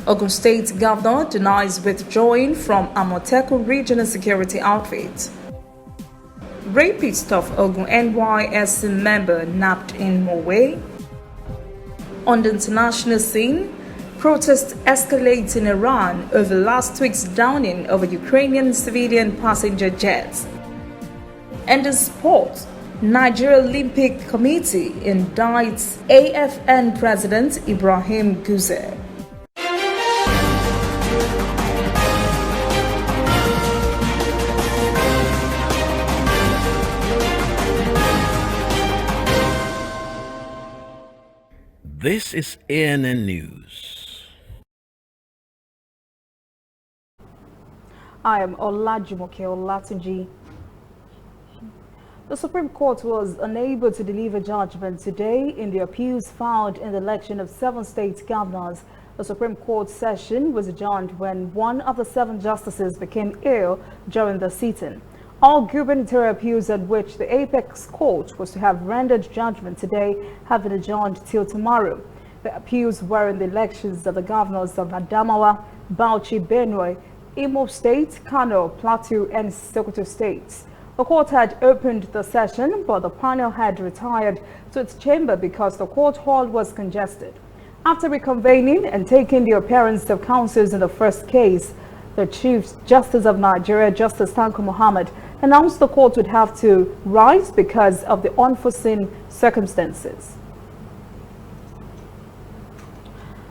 Ogun State Governor denies withdrawing from Amotekun Regional Security Outfit. Rapist of Ogun NYSC member nabbed in Mowe. On the international scene, protests escalate in Iran over last week's downing of a Ukrainian civilian passenger jet. And in sport, Nigeria Olympic Committee indicts AFN President Ibrahim Gusau. This is ANN News. I am Olajumoke Olatunji. The Supreme Court was unable to deliver judgment today in the appeals filed in the election of 7 state governors. The Supreme Court session was adjourned when one of the 7 justices became ill during the sitting. All gubernatorial appeals at which the apex court was to have rendered judgment today have been adjourned till tomorrow. The appeals were in the elections of the governors of Adamawa, Bauchi, Benue, Imo State, Kano, Plateau, and Sokoto states. The court had opened the session, but the panel had retired to its chamber because the court hall was congested. After reconvening and taking the appearance of counsels in the first case, the Chief Justice of Nigeria, Justice Tanko Muhammad, announced the court would have to rise because of the unforeseen circumstances.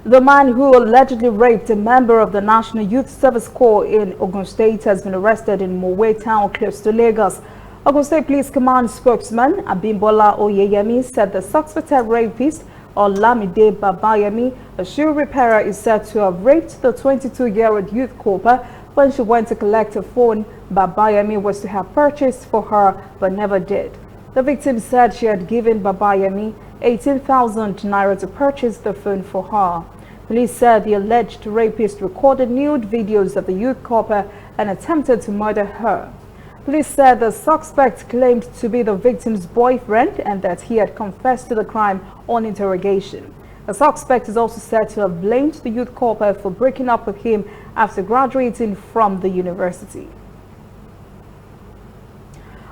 The man who allegedly raped a member of the National Youth Service Corps in Ogun State has been arrested in Mowe town close to Lagos. Ogun State Police Command spokesman Abimbola Oyeyemi said the suspected rapist, Olamide Babayemi, a shoe repairer, is said to have raped the 22-year-old youth corper when she went to collect a phone Babayemi was to have purchased for her but never did. The victim said she had given Babayemi 18,000 naira to purchase the phone for her. Police said the alleged rapist recorded nude videos of the youth corper and attempted to murder her. Police said the suspect claimed to be the victim's boyfriend and that he had confessed to the crime on interrogation. The suspect is also said to have blamed the youth corper for breaking up with him after graduating from the university.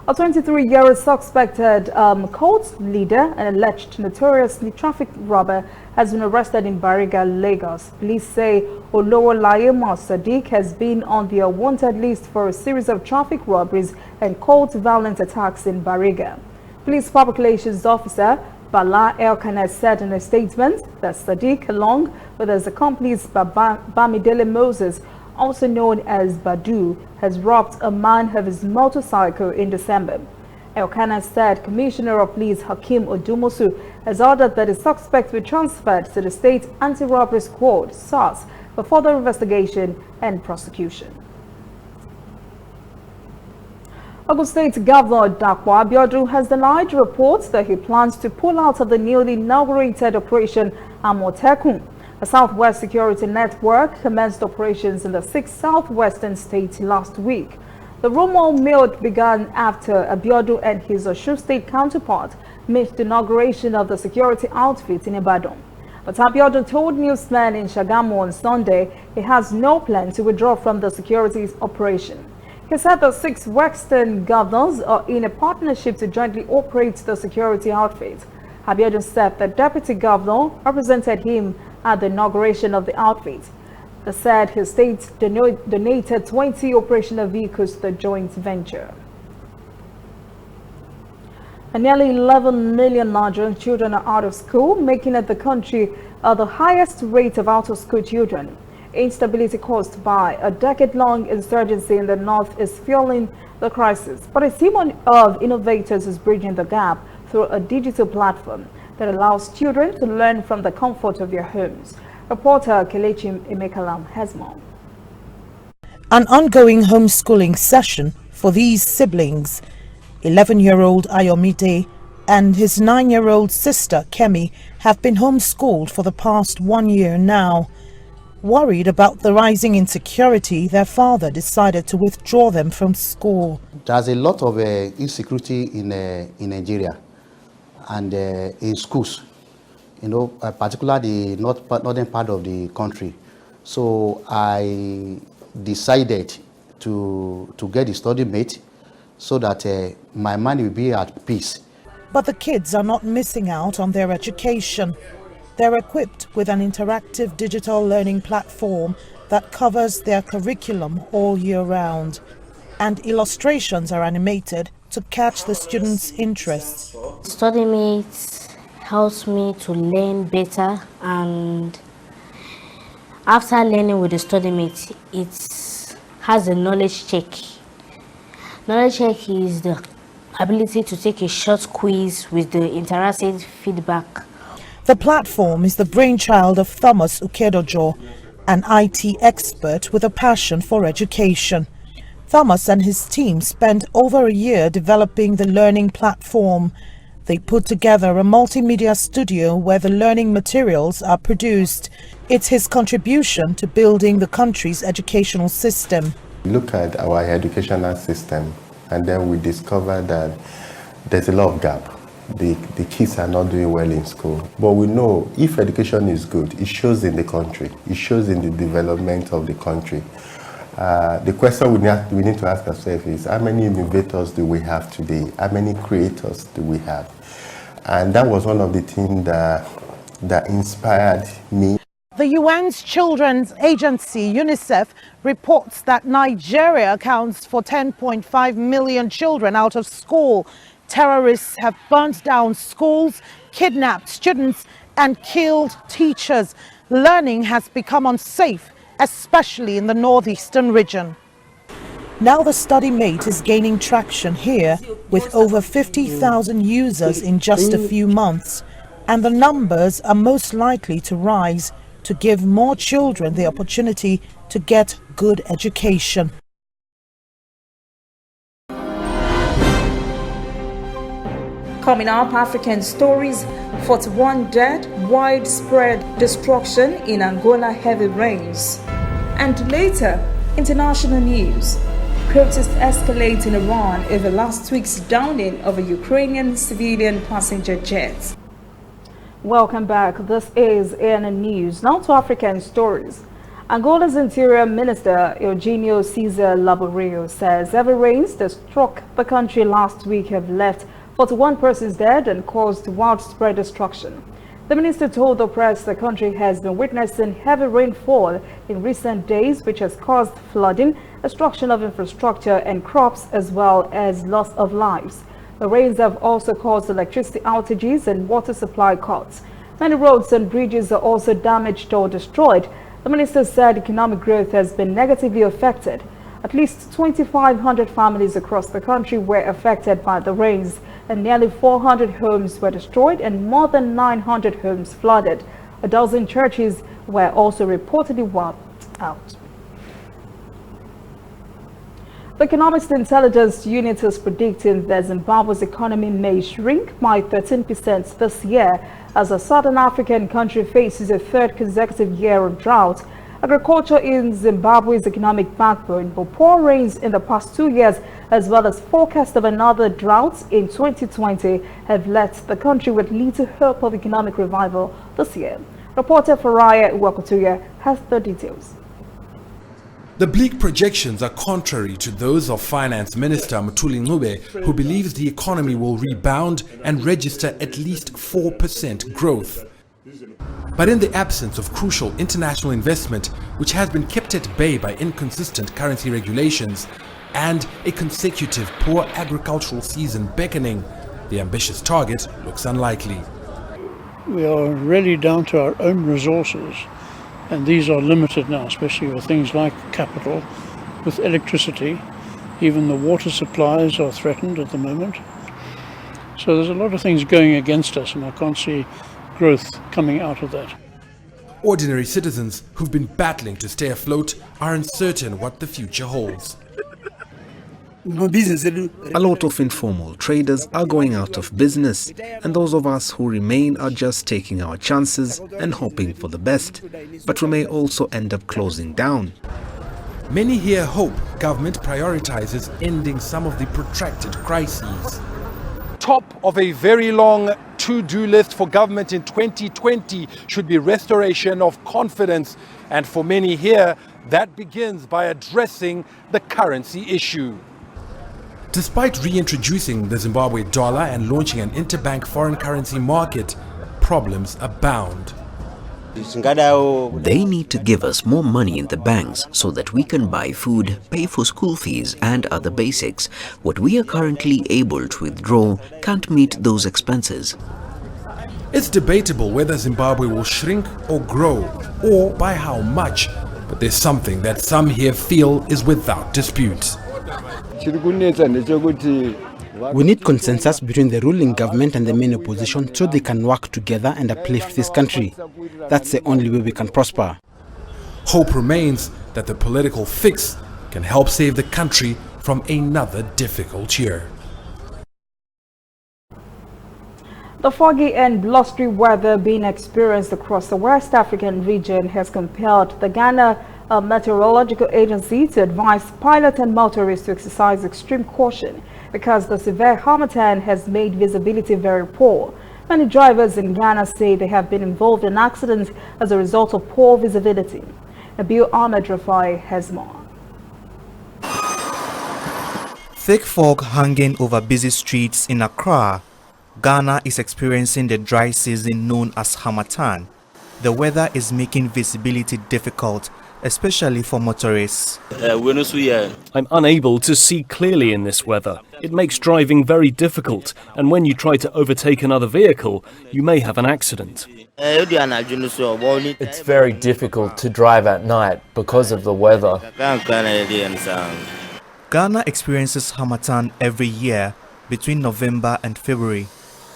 A 23-year-old suspected cult leader and alleged notoriously traffic robber has been arrested in Bariga, Lagos. Police say Olowolayemo Sadiq has been on their wanted list for a series of traffic robberies and cult violent attacks in Bariga. Police Public Relations Officer Bala Elkanah said in a statement that Sadiq, along with his accomplice Bamidele Moses, also known as Badu, has robbed a man of his motorcycle in December. Elkanah said Commissioner of Police Hakim Odumosu has ordered that the suspect be transferred to the State Anti-Robbery Squad, SARS, for further investigation and prosecution. Ogun State Governor Dakwa Abiodun has denied reports that he plans to pull out of the newly inaugurated Operation Amotekun. A Southwest Security Network commenced operations in the 6 southwestern states last week. The rumor mill began after Abiodun and his Osun State counterpart missed the inauguration of the security outfit in Ibadan. But Abiodun told newsmen in Shagamu on Sunday he has no plan to withdraw from the security operation. He said the 6 Western governors are in a partnership to jointly operate the security outfit. Abiodun said the deputy governor represented him at the inauguration of the outfit. They said his state donated 20 operational vehicles to the joint venture. And nearly 11 million Nigerian children are out of school, making it the country the highest rate of out-of-school children. Instability caused by a decade-long insurgency in the north is fueling the crisis, but a team of innovators is bridging the gap through a digital platform that allows children to learn from the comfort of their homes. Reporter Kelechi Emekalam has more. An ongoing homeschooling session for these siblings, 11-year-old Ayomide and his 9-year-old sister Kemi, have been homeschooled for the past 1 year now. Worried about the rising insecurity, their father decided to withdraw them from school. There's a lot of insecurity in Nigeria and in schools, particularly the northern part of the country. So I decided to get a study mate so that my mind will be at peace. But the kids are not missing out on their education. They're equipped with an interactive digital learning platform that covers their curriculum all year round, and illustrations are animated to catch the students' interest. Study mates helps me to learn better, and after learning with the study mate, it has a knowledge check. Knowledge check is the ability to take a short quiz with the interactive feedback. The platform is the brainchild of Thomas Ukedojo, an IT expert with a passion for education. Thomas and his team spent over a year developing the learning platform. They put together a multimedia studio where the learning materials are produced. It's his contribution to building the country's educational system. We look at our educational system and then we discover that there's a lot of gap. The kids are not doing well in school. But we know if education is good, it shows in the country. It shows in the development of the country. The question we need to ask ourselves is, how many innovators do we have today? How many creators do we have? And that was one of the things that inspired me. The UN's Children's Agency, UNICEF, reports that Nigeria accounts for 10.5 million children out of school. Terrorists have burnt down schools, kidnapped students, and killed teachers. Learning has become unsafe, especially in the northeastern region. Now the study mate is gaining traction here with over 50,000 users in just a few months, and the numbers are most likely to rise to give more children the opportunity to get good education. Coming up, African stories, 41 dead, widespread destruction in Angola, heavy rains. And later, international news. Protests escalate in Iran over last week's downing of a Ukrainian civilian passenger jet. Welcome back. This is ANN News. Now to African stories. Angola's Interior Minister Eugenio Cesar Laborio says heavy rains that struck the country last week have left 41 persons dead and caused widespread destruction. The minister told the press the country has been witnessing heavy rainfall in recent days, which has caused flooding, destruction of infrastructure and crops, as well as loss of lives. The rains have also caused electricity outages and water supply cuts. Many roads and bridges are also damaged or destroyed. The minister said economic growth has been negatively affected. At least 2,500 families across the country were affected by the rains, and nearly 400 homes were destroyed and more than 900 homes flooded. A dozen churches were also reportedly wiped out. The Economics Intelligence Unit is predicting that Zimbabwe's economy may shrink by 13% this year as the southern African country faces a third consecutive year of drought. Agriculture in Zimbabwe's economic backbone, but poor rains in the past 2 years, as well as forecast of another drought in 2020, have left the country with little hope of economic revival this year. Reporter Faraya Wakutuya has the details. The bleak projections are contrary to those of Finance Minister Mthuli Ncube, who believes the economy will rebound and register at least 4% growth. But in the absence of crucial international investment, which has been kept at bay by inconsistent currency regulations and a consecutive poor agricultural season beckoning, the ambitious target looks unlikely. We are really down to our own resources, and these are limited now, especially with things like capital, with electricity. Even the water supplies are threatened at the moment. So there's a lot of things going against us, and I can't see growth coming out of that. Ordinary citizens who've been battling to stay afloat are uncertain what the future holds. A lot of informal traders are going out of business, and those of us who remain are just taking our chances and hoping for the best. But we may also end up closing down. Many here hope government prioritizes ending some of the protracted crises. Top of a very long to-do list for government in 2020 should be restoration of confidence. And for many here, that begins by addressing the currency issue. Despite reintroducing the Zimbabwe dollar and launching an interbank foreign currency market, problems abound. They need to give us more money in the banks so that we can buy food, pay for school fees and other basics. What we are currently able to withdraw can't meet those expenses. It's debatable whether Zimbabwe will shrink or grow, or by how much, but there's something that some here feel is without dispute. We need consensus between the ruling government and the main opposition so they can work together and uplift this country. That's the only way we can prosper. Hope remains that the political fix can help save the country from another difficult year. The foggy and blustery weather being experienced across the West African region has compelled the Ghana Meteorological Agency to advise pilots and motorists to exercise extreme caution because the severe harmattan has made visibility very poor. Many drivers in Ghana say they have been involved in accidents as a result of poor visibility. Nabil Ahmed Rafai has more. Thick fog hanging over busy streets in Accra, Ghana is experiencing the dry season known as harmattan. The weather is making visibility difficult, especially for motorists. I'm unable to see clearly in this weather. It makes driving very difficult, and when you try to overtake another vehicle, you may have an accident. It's very difficult to drive at night because of the weather. Ghana experiences harmattan every year between November and February.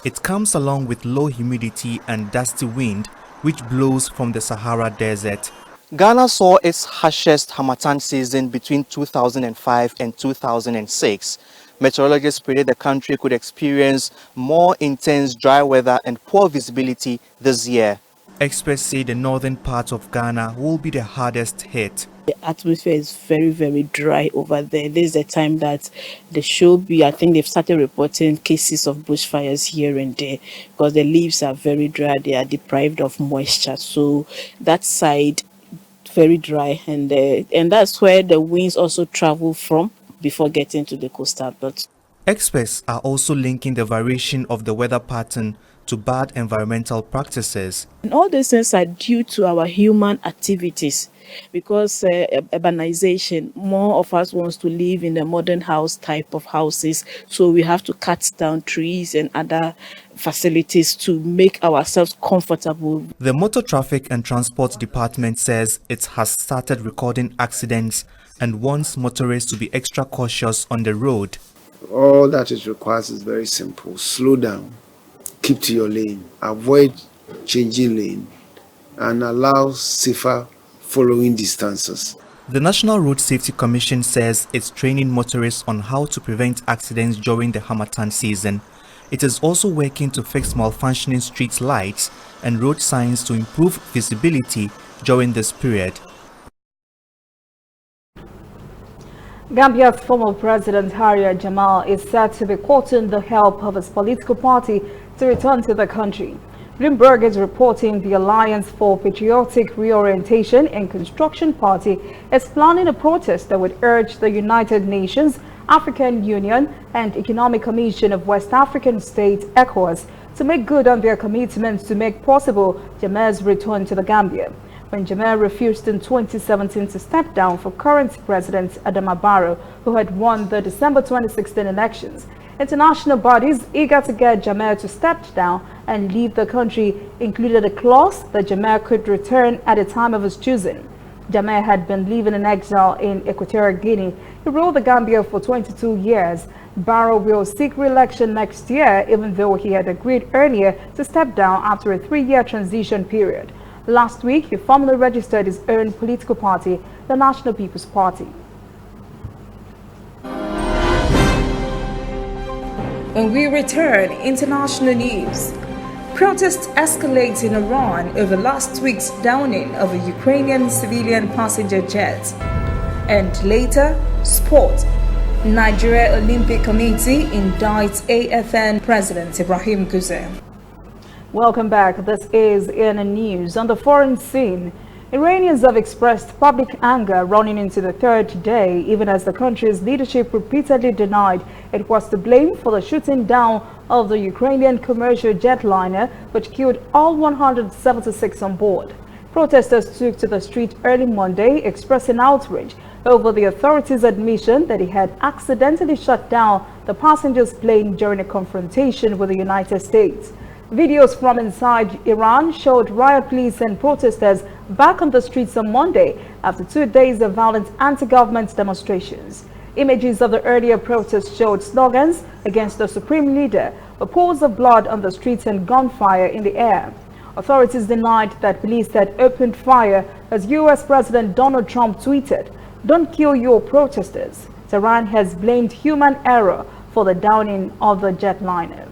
It comes along with low humidity and dusty wind, which blows from the Sahara Desert. Ghana saw its harshest harmattan season between 2005 and 2006. Meteorologists predict the country could experience more intense dry weather and poor visibility this year. Experts say the northern part of Ghana will be the hardest hit. The atmosphere is very, very dry over there. This is the time that there should be, I think they've started reporting cases of bushfires here and there because the leaves are very dry. They are deprived of moisture. So that side, very dry, and that's where the winds also travel from before getting to the coastal belt. Experts are also linking the variation of the weather pattern to bad environmental practices. And all these things are due to our human activities because urbanization, more of us wants to live in the modern house type of houses, so we have to cut down trees and other facilities to make ourselves comfortable. The Motor Traffic and Transport Department says it has started recording accidents and wants motorists to be extra cautious on the road. All that it requires is very simple. Slow down, keep to your lane, avoid changing lane, and allow safer following distances. The National Road Safety Commission says it's training motorists on how to prevent accidents during the harmattan season. It is also working to fix malfunctioning street lights and road signs to improve visibility during this period. Gambia's former president Yahya Jammeh is said to be courting the help of his political party to return to the country. Bloomberg is reporting the Alliance for Patriotic Reorientation and Construction Party is planning a protest that would urge the United Nations, African Union and Economic Commission of West African States, ECOWAS, to make good on their commitments to make possible Jammeh's return to the Gambia. When Jammeh refused in 2017 to step down for current President Adama Barrow, who had won the December 2016 elections, international bodies eager to get Jammeh to step down and leave the country included a clause that Jammeh could return at a time of his choosing. Jammeh had been living in exile in Equatorial Guinea. He ruled the Gambia for 22 years. Barrow will seek re-election next year, even though he had agreed earlier to step down after a 3-year transition period. Last week, he formally registered his own political party, the National People's Party. When we return, international news. Protests escalate in Iran over last week's downing of a Ukrainian civilian passenger jet. And later, sport. Nigeria Olympic Committee indicts AFN President Ibrahim Gusau. Welcome back. This is CNN News. On the foreign scene, Iranians have expressed public anger running into the third day, even as the country's leadership repeatedly denied it was to blame for the shooting down of the Ukrainian commercial jetliner, which killed all 176 on board. Protesters took to the street early Monday, expressing outrage over the authorities' admission that it had accidentally shut down the passenger's plane during a confrontation with the United States. Videos from inside Iran showed riot police and protesters back on the streets on Monday after 2 days of violent anti-government demonstrations. Images of the earlier protests showed slogans against the supreme leader, pools of blood on the streets and gunfire in the air. Authorities denied that police had opened fire as U.S. President Donald Trump tweeted, "Don't kill your protesters." Tehran has blamed human error for the downing of the jetliner.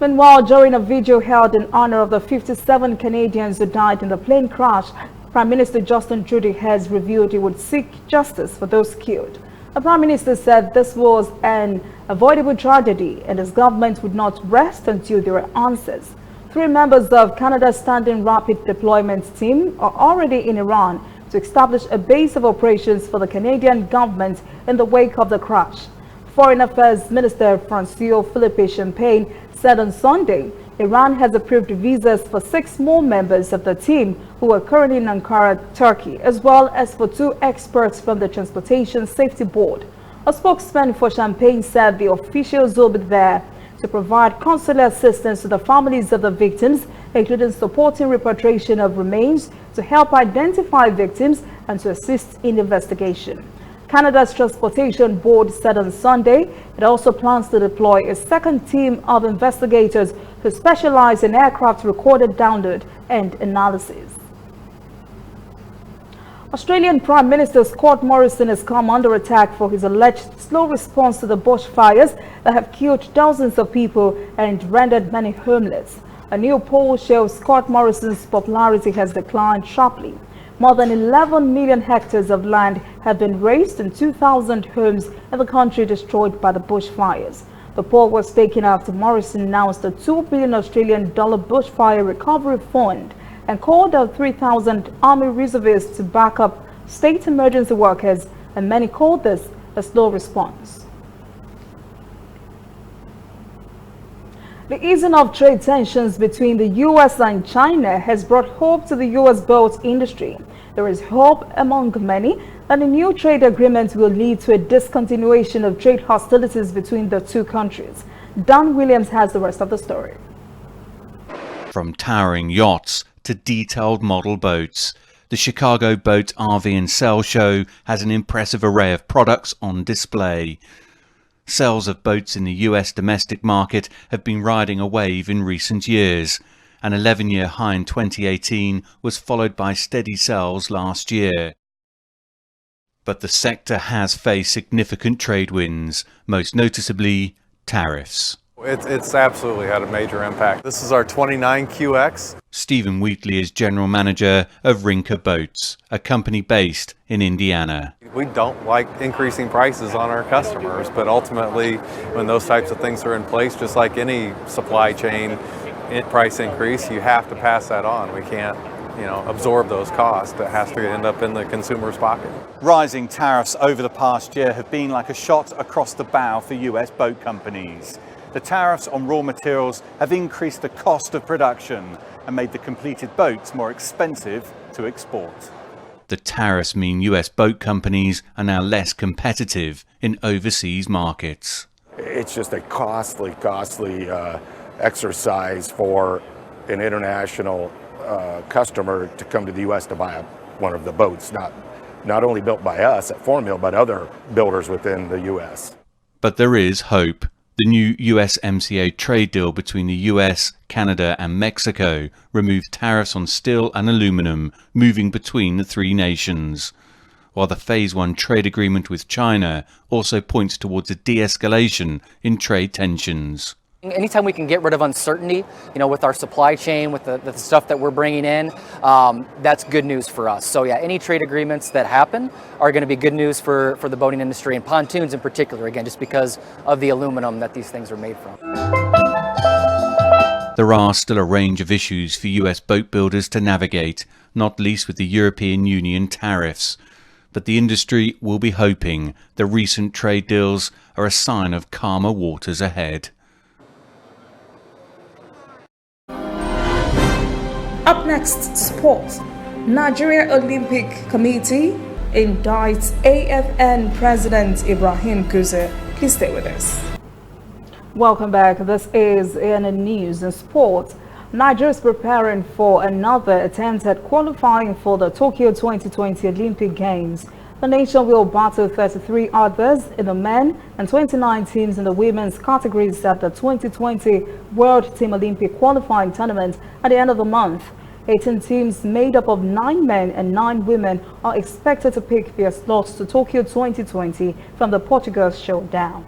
Meanwhile, during a vigil held in honor of the 57 Canadians who died in the plane crash, Prime Minister Justin Trudeau has revealed he would seek justice for those killed. The Prime Minister said this was an avoidable tragedy and his government would not rest until there were answers. 3 members of Canada's Standing Rapid Deployment Team are already in Iran to establish a base of operations for the Canadian government in the wake of the crash. Foreign Affairs Minister Francois Philippe Champagne said on Sunday, Iran has approved visas for 6 more members of the team who are currently in Ankara, Turkey, as well as for 2 experts from the Transportation Safety Board. A spokesman for Champagne said the officials will be there to provide consular assistance to the families of the victims, including supporting repatriation of remains, to help identify victims and to assist in investigation. Canada's Transportation Board said on Sunday it also plans to deploy a second team of investigators who specialize in aircraft recorded download and analysis. Australian Prime Minister Scott Morrison has come under attack for his alleged slow response to the bushfires that have killed dozens of people and rendered many homeless. A new poll shows Scott Morrison's popularity has declined sharply. More than 11 million hectares of land have been razed and 2,000 homes in the country destroyed by the bushfires. The poll was taken after Morrison announced a $2 billion Australian bushfire recovery fund and called out 3,000 army reservists to back up state emergency workers, and many called this a slow response. The easing of trade tensions between the U.S. and China has brought hope to the U.S. boat industry. There is hope among many that the new trade agreement will lead to a discontinuation of trade hostilities between the 2 countries. Dan Williams has the rest of the story. From towering yachts to detailed model boats, the Chicago Boat RV and Sail Show has an impressive array of products on display. Sales of boats in the US domestic market have been riding a wave in recent years. An 11-year high in 2018 was followed by steady sales last year. But the sector has faced significant trade wins, most noticeably tariffs. It's absolutely had a major impact. This is our 29 QX. Stephen Wheatley is general manager of Rinker Boats, a company based in Indiana. We don't like increasing prices on our customers, but ultimately when those types of things are in place, just like any supply chain price increase, you have to pass that on. We can't, absorb those costs. It has to end up in the consumer's pocket. Rising tariffs over the past year have been like a shot across the bow for US boat companies. The tariffs on raw materials have increased the cost of production and made the completed boats more expensive to export. The tariffs mean US boat companies are now less competitive in overseas markets. It's just a costly exercise for an international customer to come to the U.S. to buy one of the boats, not only built by us at Formill, but other builders within the U.S. But there is hope. The new USMCA trade deal between the US, Canada and Mexico removed tariffs on steel and aluminum, moving between the 3 nations. While the Phase 1 trade agreement with China also points towards a de-escalation in trade tensions. Anytime we can get rid of uncertainty, with our supply chain, with the stuff that we're bringing in, that's good news for us. So yeah, any trade agreements that happen are going to be good news for the boating industry and pontoons in particular, again, just because of the aluminum that these things are made from. There are still a range of issues for US boat builders to navigate, not least with the European Union tariffs. But the industry will be hoping the recent trade deals are a sign of calmer waters ahead. Up next, sports. Nigeria Olympic Committee indicts AFN President Ibrahim Gusau. Please stay with us. Welcome back. This is ANN News and Sports. Nigeria is preparing for another attempt at qualifying for the Tokyo 2020 Olympic Games. The nation will battle 33 others in the men and 29 teams in the women's categories at the 2020 World Team Olympic qualifying tournament at the end of the month. 18 teams made up of 9 men and 9 women are expected to pick their slots to Tokyo 2020 from the Portugal showdown.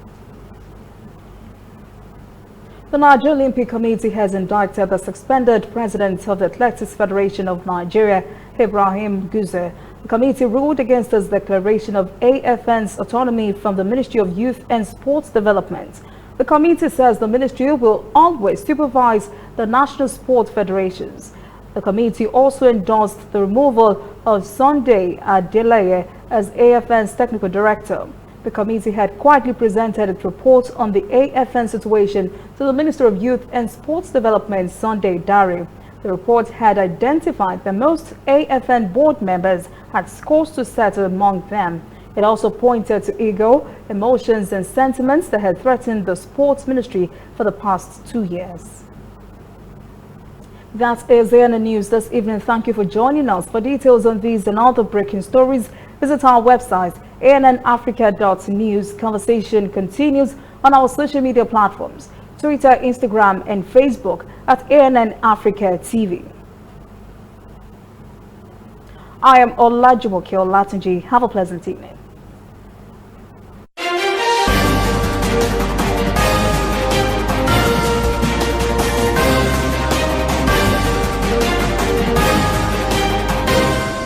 The Nigeria Olympic Committee has indicted the suspended president of the Athletics Federation of Nigeria, Ibrahim Gusau. The committee ruled against his declaration of AFN's autonomy from the Ministry of Youth and Sports Development. The committee says the ministry will always supervise the national sport federations. The committee also endorsed the removal of Sunday Adeleye as AFN's technical director. The committee had quietly presented its report on the AFN situation to the Minister of Youth and Sports Development, Sunday Dare. The report had identified that most AFN board members had scores to settle among them. It also pointed to ego, emotions and sentiments that had threatened the sports ministry for the past 2 years. That is ANN News this evening. Thank you for joining us. For details on these and other breaking stories, visit our website, annafrica.news. Conversation continues on our social media platforms, Twitter, Instagram, and Facebook at ANN Africa TV. I am Olajumoke Olatunji. Have a pleasant evening.